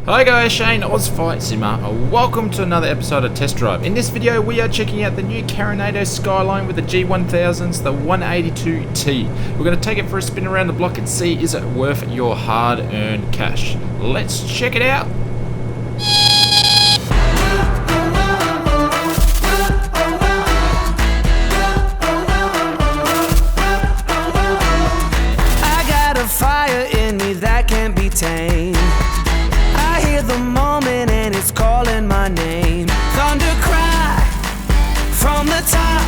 Hi guys, Shane, Aus Flight Simmer. Welcome to another episode of Test Drive. In this video we are checking out the new Carenado Skylane with the G1000s, the 182T. We're going to take it for a spin around the block and see is it worth your hard-earned cash. Let's check it out. I got a fire in me that can't be tamed. I hear the moment and it's calling my name. Thunder cry from the top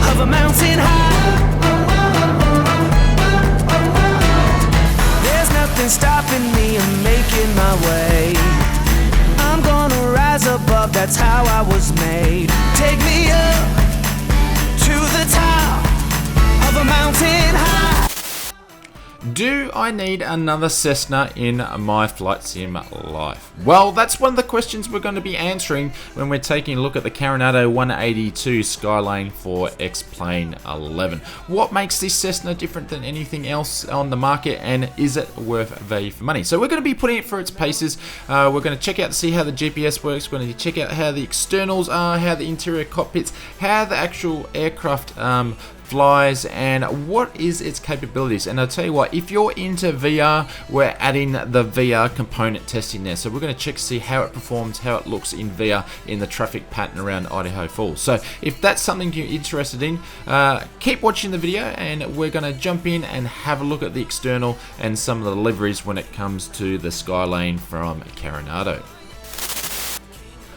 of a mountain high. There's nothing stopping me, I'm making my way. I'm gonna rise above, that's how I was made. Take me up to the top of a mountain high. Do I need another Cessna in my flight sim life? Well, that's one of the questions we're going to be answering when we're taking a look at the Carenado 182 Skylane for X-PLANE 11. What makes this Cessna different than anything else on the market, and is it worth value for money? So we're going to be putting it through its paces. We're going to check out to see how the GPS works. We're going to check out how the externals are, how the interior cockpits, how the actual aircraft flies, and what is its capabilities. And I'll tell you what, if you're into VR, we're adding the VR component testing there. So we're going to check to see how it performs, how it looks in VR in the traffic pattern around Idaho Falls. So if that's something you're interested in, keep watching the video and we're going to jump in and have a look at the external and some of the liveries when it comes to the Skylane from Carenado.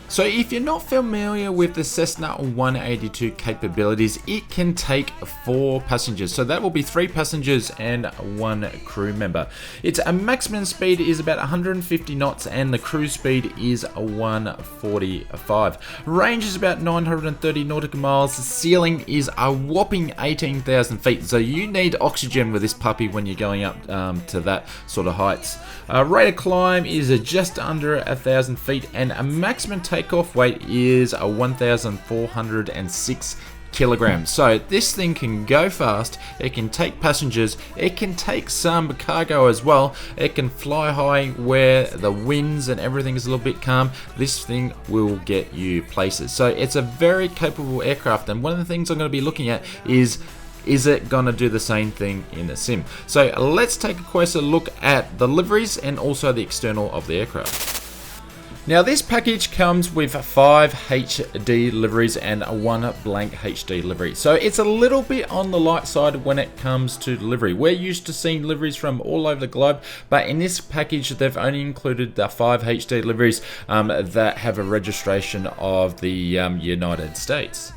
So if you're not familiar with the Cessna 182 capabilities, it can take 4 passengers. So that will be 3 passengers and 1 crew member. Its maximum speed is about 150 knots and the cruise speed is 145. Range is about 930 nautical miles. The ceiling is a whopping 18,000 feet. So you need oxygen with this puppy when you're going up to that sort of heights. Rate of climb is just under 1,000 feet and a maximum takeoff weight is 1,406 kilograms. So this thing can go fast, it can take passengers, it can take some cargo as well, it can fly high where the winds and everything is a little bit calm. This thing will get you places. So it's a very capable aircraft, and one of the things I'm going to be looking at is it gonna do the same thing in the sim? So let's take a closer look at the liveries and also the external of the aircraft. Now this package comes with 5 HD liveries and 1 blank HD livery. So it's a little bit on the light side when it comes to livery. We're used to seeing liveries from all over the globe, but in this package they've only included the 5 HD liveries that have a registration of the United States.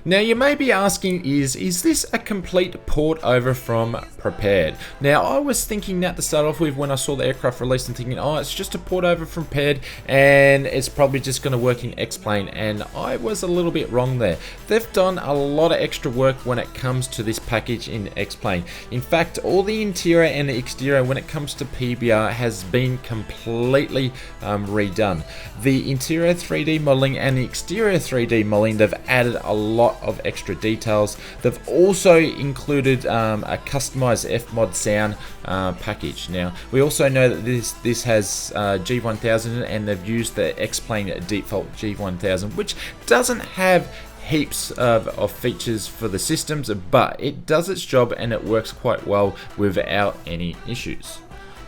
Now you may be asking, is this a complete port over from Prepared? Now I was thinking that to start off with when I saw the aircraft released and thinking, oh, it's just a port over from Prepared and it's probably just going to work in X-Plane, and I was a little bit wrong there. They've done a lot of extra work when it comes to this package in X-Plane. In fact, all the interior and the exterior when it comes to PBR has been completely redone. The interior 3D modeling and the exterior 3D modeling, they've added a lot of extra details. They've also included a customized F-mod sound package. Now we also know that this has G1000 and they've used the X-Plane default G1000, which doesn't have heaps of features for the systems, but it does its job and it works quite well without any issues.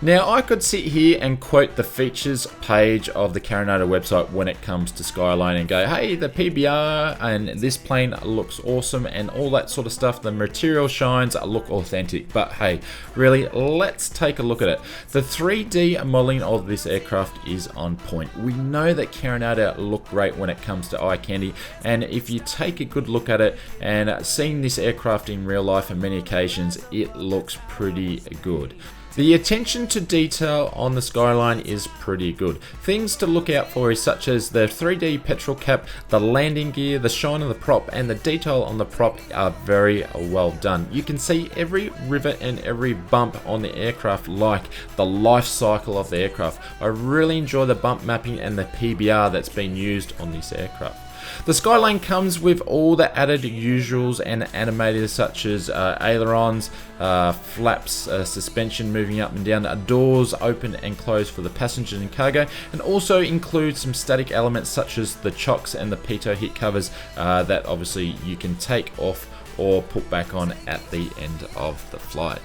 Now I could sit here and quote the features page of the Carenado website when it comes to Skylane and go, hey, the PBR and this plane looks awesome and all that sort of stuff. The material shines, look authentic, but hey, really, let's take a look at it. The 3D modeling of this aircraft is on point. We know that Carenado look great when it comes to eye candy, and if you take a good look at it and seeing this aircraft in real life on many occasions, it looks pretty good. The attention to detail on the Skylane is pretty good. Things to look out for is such as the 3D petrol cap, the landing gear, the shine of the prop, and the detail on the prop are very well done. You can see every rivet and every bump on the aircraft, like the life cycle of the aircraft. I really enjoy the bump mapping and the PBR that's been used on this aircraft. The Skylane comes with all the added usuals and animators such as ailerons, flaps, suspension moving up and down, doors open and close for the passengers and cargo, and also includes some static elements such as the chocks and the pitot hit covers that obviously you can take off or put back on at the end of the flight.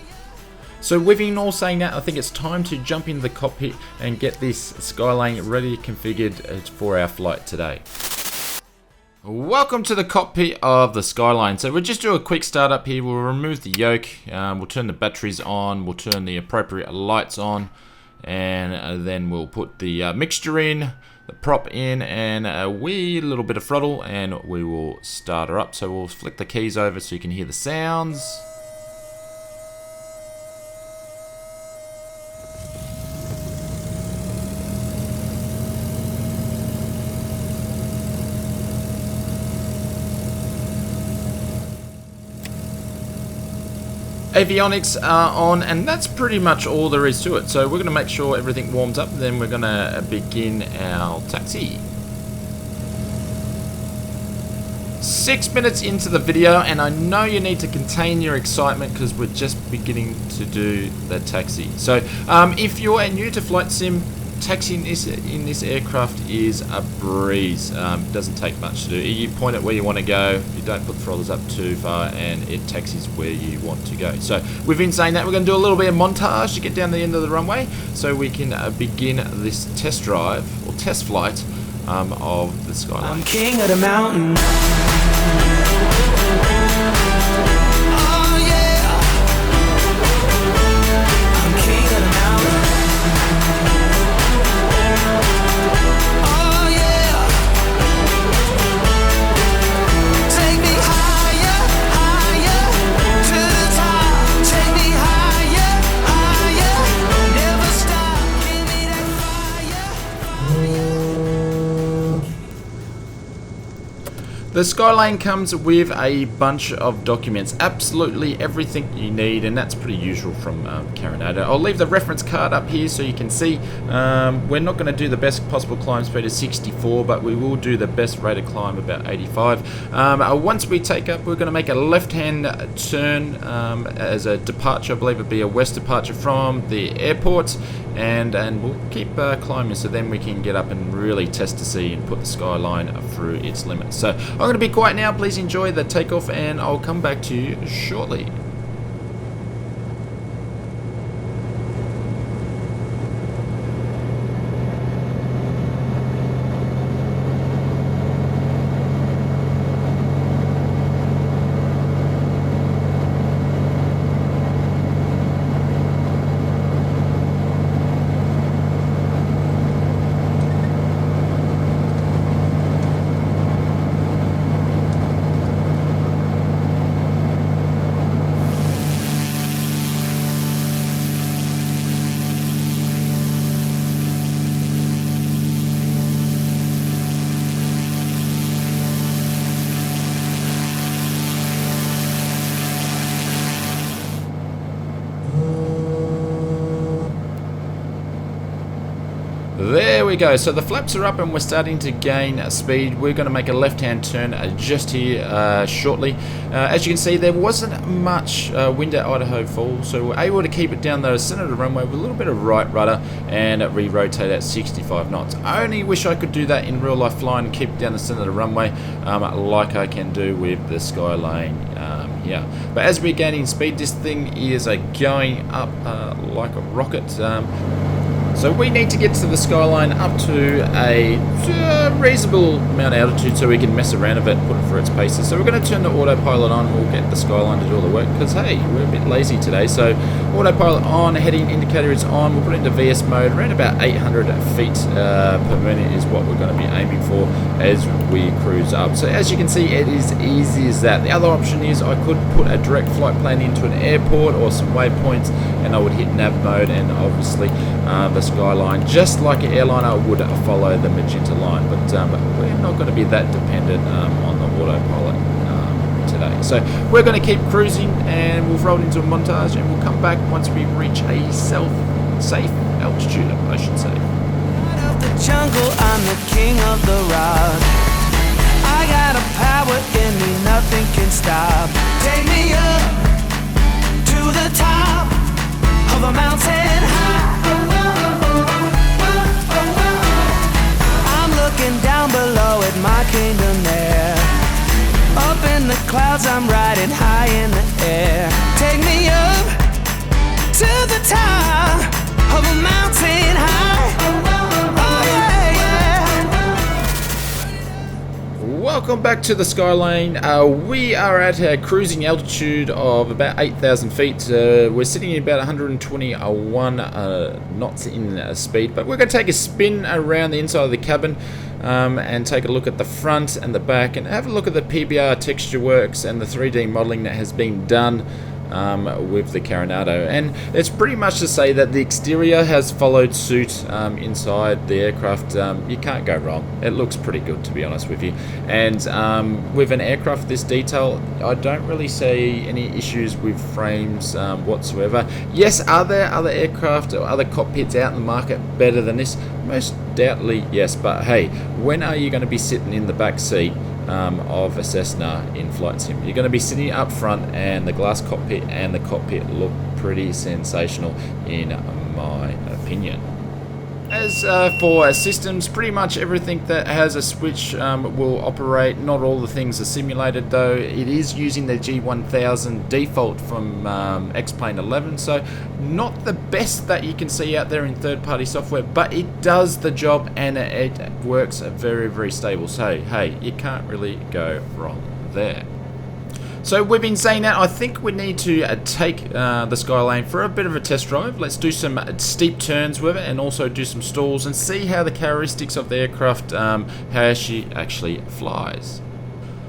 So with all saying that, I think it's time to jump into the cockpit and get this Skylane ready configured for our flight today. Welcome to the cockpit of the Skylane. So we'll just do a quick startup here. We'll remove the yoke, we'll turn the batteries on, we'll turn the appropriate lights on, and then we'll put the mixture in, the prop in, and a wee little bit of throttle, and we will start her up. So we'll flick the keys over so you can hear the sounds. Avionics are on, and that's pretty much all there is to it. So we're going to make sure everything warms up, and then we're going to begin our taxi. 6 minutes into the video, and I know you need to contain your excitement because we're just beginning to do the taxi. So if you're new to flight sim, taxiing in this aircraft is a breeze. Doesn't take much to do. You point it where you want to go, you don't put the throttles up too far, and it taxis where you want to go. So with saying that, we're going to do a little bit of montage to get down the end of the runway so we can begin this test drive or test flight of the Skylane. I'm king of the mountain. The Skylane comes with a bunch of documents, absolutely everything you need, and that's pretty usual from Carenado. I'll leave the reference card up here so you can see. We're not going to do the best possible climb speed of 64, but we will do the best rate of climb about 85. Once we take up, we're going to make a left-hand turn as a departure. I believe it'll be a west departure from the airport, and we'll keep climbing, so then we can get up and really test to see and put the Skylane through its limits. So I'm going to be quiet now. Please enjoy the takeoff, and I'll come back to you shortly. There we go. So the flaps are up and we're starting to gain speed. We're going to make a left-hand turn just here shortly. As you can see, there wasn't much wind at Idaho Falls, so we're able to keep it down the center of the runway with a little bit of right rudder and re-rotate at 65 knots. I only wish I could do that in real life flying and keep it down the center of the runway like I can do with the Skylane here. But as we're gaining speed, this thing is going up like a rocket. So we need to get to the Skylane up to a reasonable amount of altitude so we can mess around with it, put it through its paces. So we're going to turn the autopilot on, we'll get the Skylane to do all the work, because hey, we're a bit lazy today. So autopilot on, heading indicator is on, we'll put it into VS mode. Around about 800 feet per minute is what we're going to be aiming for as we cruise up. So as you can see, it is easy as that. The other option is I could put a direct flight plane into an airport or some waypoints, and I would hit nav mode, and obviously the Skylane, just like an airliner, would follow the magenta line, but we're not going to be that dependent on the autopilot today. So we're going to keep cruising, and we'll roll into a montage, and we'll come back once we reach a safe altitude, I should say. Out of the jungle, I'm the king of the rock. I nothing can stop. Take me up to the top of a mountain high. I'm looking down below at my kingdom there. Up in the clouds, I'm riding high in the air. Take me up to the top of a mountain high. Oh yeah, yeah. Welcome back to the Skylane. We are at a cruising altitude of about 8,000 feet. We're sitting at about 121 knots in speed, but we're going to take a spin around the inside of the cabin and take a look at the front and the back and have a look at the PBR texture works and the 3D modeling that has been done with the Carenado. And it's pretty much to say that the exterior has followed suit inside the aircraft. You can't go wrong. It looks pretty good, to be honest with you. And with an aircraft this detail, I don't really see any issues with frames whatsoever. Yes, are there other aircraft or other cockpits out in the market better than this? Most doubtly yes, but hey, when are you going to be sitting in the back seat of a Cessna in Flight Sim? You're going to be sitting up front, and the glass cockpit and the cockpit look pretty sensational in my opinion. As for systems, pretty much everything that has a switch will operate. Not all the things are simulated though. It is using the G1000 default from X-PLANE 11, so not the best that you can see out there in third-party software, but it does the job and it works very, very stable. So hey, you can't really go wrong there. So we've been saying that I think we need to take the Skylane for a bit of a test drive. Let's do some steep turns with it and also do some stalls and see how the characteristics of the aircraft, how she actually flies.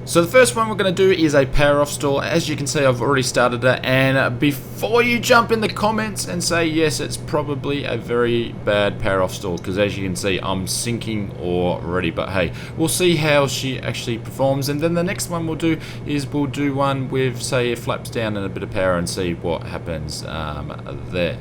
So the first one we're going to do is a power off stall. As you can see, I've already started it, and before you jump in the comments and say yes, it's probably a very bad power off stall, because as you can see, I'm sinking already. But hey, we'll see how she actually performs, and then the next one we'll do is we'll do one with, say, flaps down and a bit of power and see what happens there.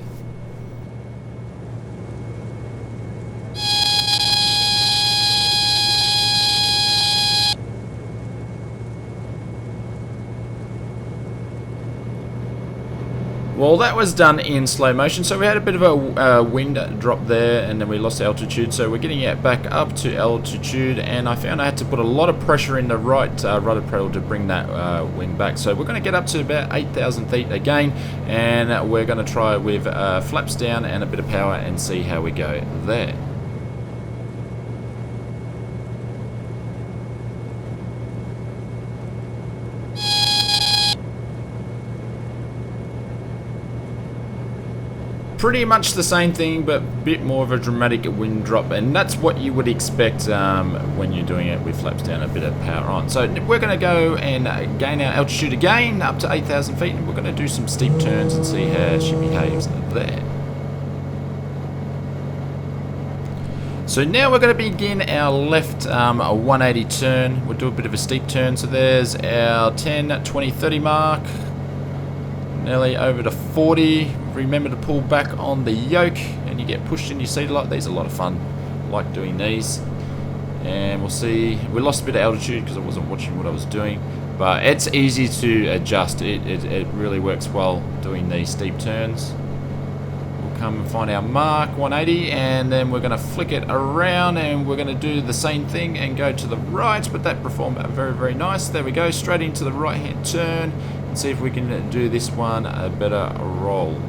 Well, that was done in slow motion, so we had a bit of a wind drop there, and then we lost altitude, so we're getting it back up to altitude, and I found I had to put a lot of pressure in the right rudder pedal to bring that wing back. So we're going to get up to about 8,000 feet again, and we're going to try with flaps down and a bit of power and see how we go there. Pretty much the same thing, but a bit more of a dramatic wind drop, and that's what you would expect when you're doing it with flaps down, a bit of power on. So we're going to go and gain our altitude again up to 8,000 feet, and we're going to do some steep turns and see how she behaves there. So now we're going to begin our left 180 turn. We'll do a bit of a steep turn. So there's our 10, 20, 30 mark. Nearly over to 40. Remember to pull back on the yoke and you get pushed in your seat a lot. These are a lot of fun. I like doing these. And we'll see. We lost a bit of altitude because I wasn't watching what I was doing. But it's easy to adjust. It really works well doing these steep turns. We'll come and find our mark 180, and then we're going to flick it around and we're going to do the same thing and go to the right, but that performed very, very nice. There we go, straight into the right hand turn, and see if we can do this one a better roll.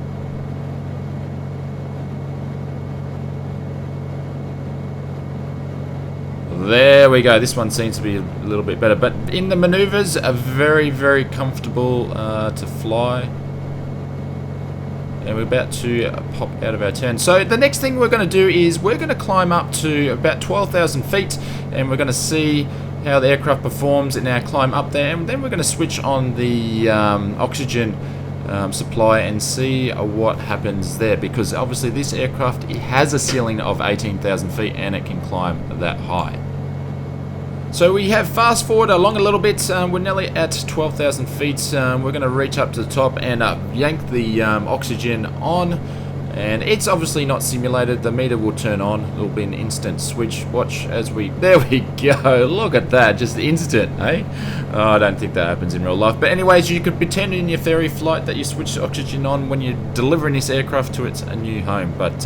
There we go. This one seems to be a little bit better, but in the maneuvers are very, very comfortable to fly. And we're about to pop out of our turn. So the next thing we're going to do is we're going to climb up to about 12,000 feet, and we're going to see how the aircraft performs in our climb up there, and then we're going to switch on the oxygen supply and see what happens there, because obviously this aircraft, it has a ceiling of 18,000 feet and it can climb that high. So we have fast forward along a little bit. We're nearly at 12,000 feet. We're going to reach up to the top and yank the oxygen on, And it's obviously not simulated. The meter will turn on. It'll be an instant switch. Watch as we... There we go. Look at that. Just instant, eh? Oh, I don't think that happens in real life. But anyways, you could pretend in your ferry flight that you switch the oxygen on when you're delivering this aircraft to its new home. But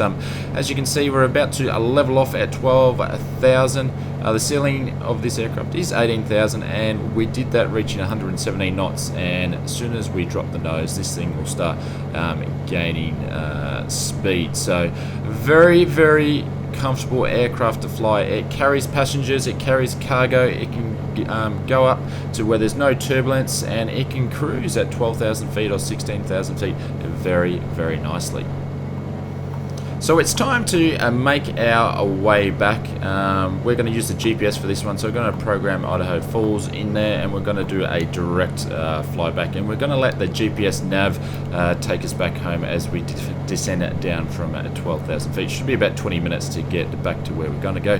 as you can see, we're about to level off at 12,000. The ceiling of this aircraft is 18,000, and we did that reaching 117 knots. And as soon as we drop the nose, this thing will start gaining speed. So very, very comfortable aircraft to fly. It carries passengers, it carries cargo, it can go up to where there's no turbulence, and it can cruise at 12,000 feet or 16,000 feet very, very nicely. So it's time to make our way back. We're going to use the GPS for this one, so we're going to program Idaho Falls in there, and we're going to do a direct flyback, and we're going to let the GPS nav take us back home as we descend it down from 12,000 feet. It should be about 20 minutes to get back to where we're going to go.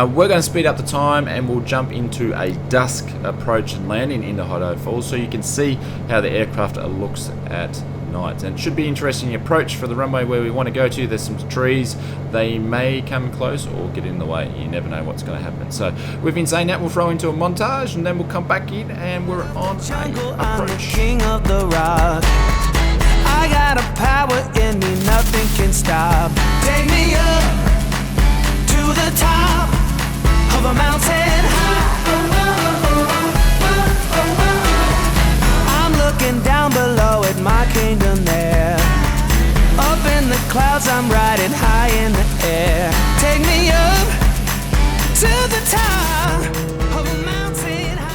We're going to speed up the time, and we'll jump into a dusk approach and landing in the Idaho Falls, so you can see how the aircraft looks at night. And it should be interesting approach for the runway where we want to go to. There's some trees, they may come close or get in the way. You never know what's going to happen. So we've been saying that, we'll throw into a montage, and then we'll come back in and we're on Jungle, a I'm the approach. king of the rock. I got a power in me, nothing can stop. Take me up to the top of a mountain high. I'm looking down below at my kingdom there. Up in the clouds, I'm riding high in the air. Take me up to the top of a mountain high.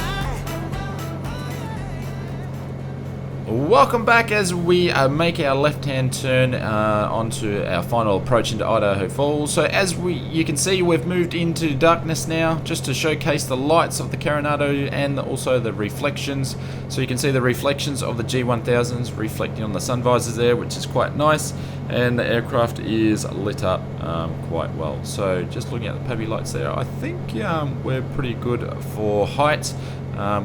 Welcome back as we make our left-hand turn onto our final approach into Idaho Falls. So as you can see, we've moved into darkness now, just to showcase the lights of the Carenado and also the reflections. So you can see the reflections of the G1000s reflecting on the sun visors there, which is quite nice, and the aircraft is lit up quite well. So just looking at the puppy lights there, I think we're pretty good for height.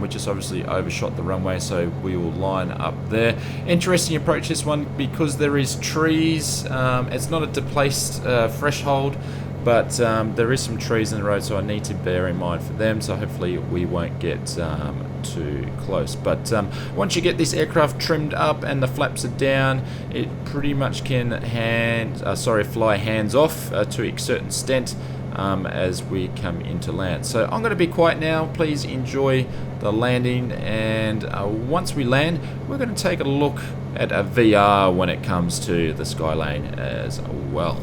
We just obviously overshot the runway, so we will line up there. Interesting approach this one because there is trees. It's not a displaced threshold, but there is some trees in the road, so I need to bear in mind for them. So hopefully we won't get too close. But once you get this aircraft trimmed up and the flaps are down, it pretty much can fly hands off to a certain extent. As we come into land. So I'm going to be quiet now. Please enjoy the landing, and once we land, we're going to take a look at a VR when it comes to the Skylane as well.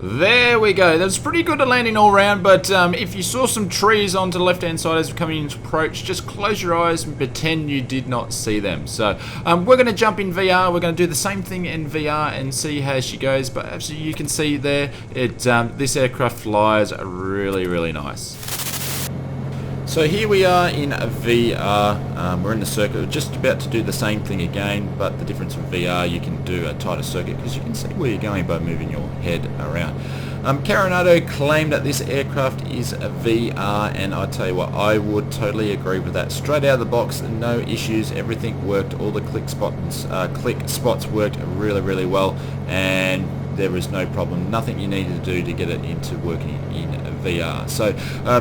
There we go. That was pretty good at landing all around, but if you saw some trees onto the left hand side as we're coming into approach, just close your eyes and pretend you did not see them. So we're going to jump in VR. We're going to do the same thing in VR and see how she goes, but as you can see there, this aircraft flies really, really nice. So here we are in a VR, we're in the circuit, we're just about to do the same thing again, but the difference in VR, you can do a tighter circuit because you can see where you're going by moving your head around. Carenado claimed that this aircraft is a VR, and I tell you what, I would totally agree with that. Straight out of the box, no issues, everything worked, all the click spots worked really, really well, and there was no problem, nothing you needed to do to get it into working in VR. So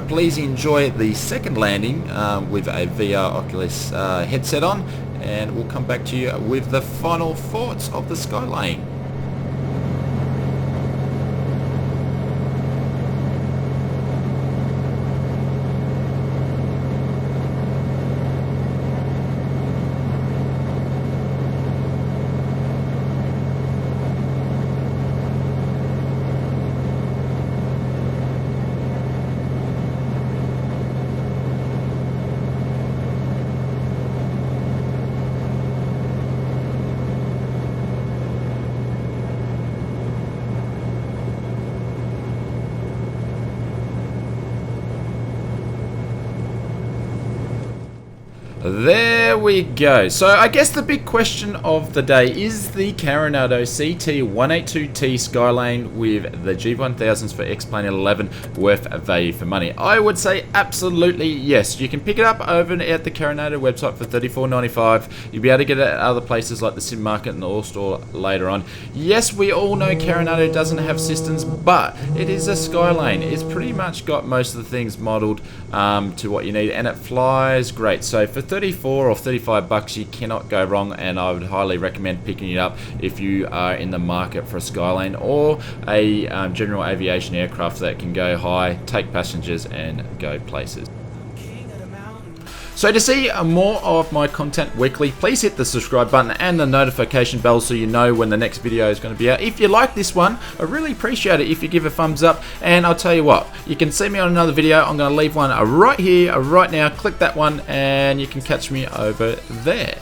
please enjoy the second landing with a VR Oculus headset on, and we'll come back to you with the final thoughts of the Skylane. There we go. So I guess the big question of the day is the Carenado CT182T Skylane with the G1000s for X-Plane 11 worth value for money? I would say absolutely yes. You can pick it up over at the Carenado website for $34.95. You'll be able to get it at other places like the Sim Market and the All Store later on. Yes, we all know Carenado doesn't have systems, but it is a Skylane. It's pretty much got most of the things modeled to what you need, and it flies great. So for 34 or 35 bucks, you cannot go wrong, and I would highly recommend picking it up if you are in the market for a Skylane or a general aviation aircraft that can go high, take passengers, and go places. So to see more of my content weekly, please hit the subscribe button and the notification bell so you know when the next video is going to be out. If you like this one, I really appreciate it if you give a thumbs up. And I'll tell you what, you can see me on another video. I'm going to leave one right here, right now. Click that one and you can catch me over there.